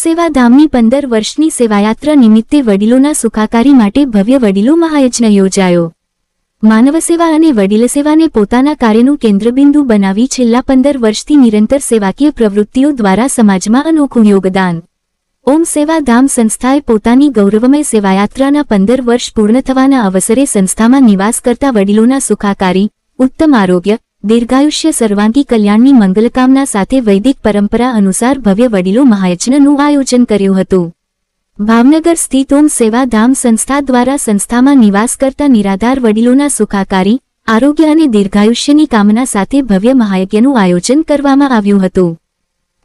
સેવા ધામની 15 વર્ષની સેવાયાત્રા નિમિત્તે વડીલોના સુખાકારી માટે ભવ્ય વડીલો મહાયજ્ઞ યોજાયો। માનવસેવા અને વડીલ સેવાને પોતાના કાર્યનું કેન્દ્રબિંદુ બનાવી છેલ્લા 15 વર્ષથી નિરંતર સેવાકીય પ્રવૃત્તિઓ દ્વારા સમાજમાં અનોખું યોગદાન। ઓમ સેવા ધામ સંસ્થાએ પોતાની ગૌરવમય સેવાયાત્રાના 15 વર્ષ પૂર્ણ થવાના અવસરે સંસ્થામાં નિવાસ કરતા વડીલોના સુખાકારી, ઉત્તમ આરોગ્ય, દીર્ઘાયુષ્ય, સર્વાંગી કલ્યાણની મંગલકામના સાથે વૈદિક પરંપરા અનુસાર ભવ્ય વડીલો મહાયજ્ઞનું આયોજન કર્યું હતું। ભાવનગર સ્થિત ઓમ સેવા ધામ સંસ્થા દ્વારા સંસ્થામાં નિવાસ કરતા નિરાધાર વડીલોના સુખાકારી, આરોગ્ય અને દીર્ઘાયુષ્યની કામના સાથે ભવ્ય મહાયજ્ઞનું આયોજન કરવામાં આવ્યું હતું।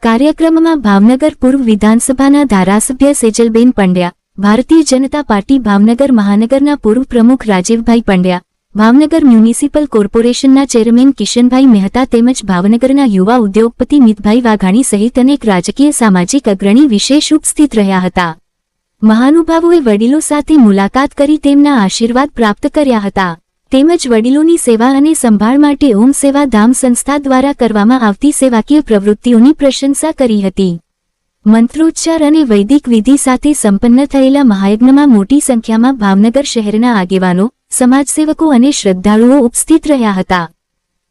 કાર્યક્રમમાં ભાવનગર પૂર્વ વિધાનસભાના ધારાસભ્ય સેજલબેન પંડ્યા, ભારતીય જનતા પાર્ટી ભાવનગર મહાનગરના પૂર્વ પ્રમુખ રાજીવભાઈ પંડ્યા, ભાવનગર મ્યુનિસિપલ કોર્પોરેશનના ચેરમેન કિશનભાઈ મહેતા તેમજ ભાવનગરના યુવા ઉદ્યોગપતિ મિતભાઈ વાઘાણી સહિત અનેક રાજકીય સામાજિક અગ્રણી વિશેષ ઉપસ્થિત રહ્યા હતા। મહાનુભાવોએ વડીલો સાથે મુલાકાત કરી તેમના આશીર્વાદ પ્રાપ્ત કર્યા હતા તેમજ વડીલોની સેવા અને સંભાળ માટે ઓમ સેવા ધામ સંસ્થા દ્વારા કરવામાં આવતી સેવાકીય પ્રવૃત્તિઓની પ્રશંસા કરી હતી। મંત્રોચ્ચાર અને વૈદિક વિધિ સાથે સંપન્ન થયેલા મહાયજ્ઞમાં મોટી સંખ્યામાં ભાવનગર શહેરના આગેવાનો, સમાજસેવકો અને શ્રદ્ધાળુઓ ઉપસ્થિત રહ્યા હતા।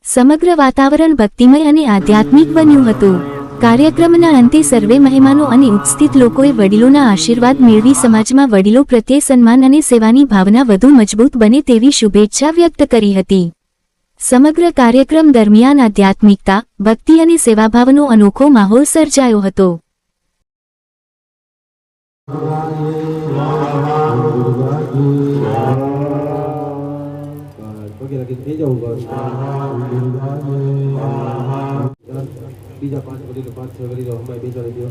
સમગ્ર વાતાવરણ ભક્તિમય અને આધ્યાત્મિક બન્યું હતું। કાર્યક્રમના અંતે સર્વે મહેમાનો અને ઉપસ્થિત લોકોએ વડીલોના આશીર્વાદ મેળવી સમાજમાં વડીલો પ્રત્યે સન્માન અને સેવાની ભાવના વધુ મજબૂત બને તેવી શુભેચ્છા વ્યક્ત કરી હતી। સમગ્ર કાર્યક્રમ દરમિયાન આધ્યાત્મિકતા, ભક્તિ અને સેવાભાવનો અનોખો માહોલ સર્જાયો હતો। બીજા 5 વડીલો 5-6 વડીલો હમાય બેસાડી દો।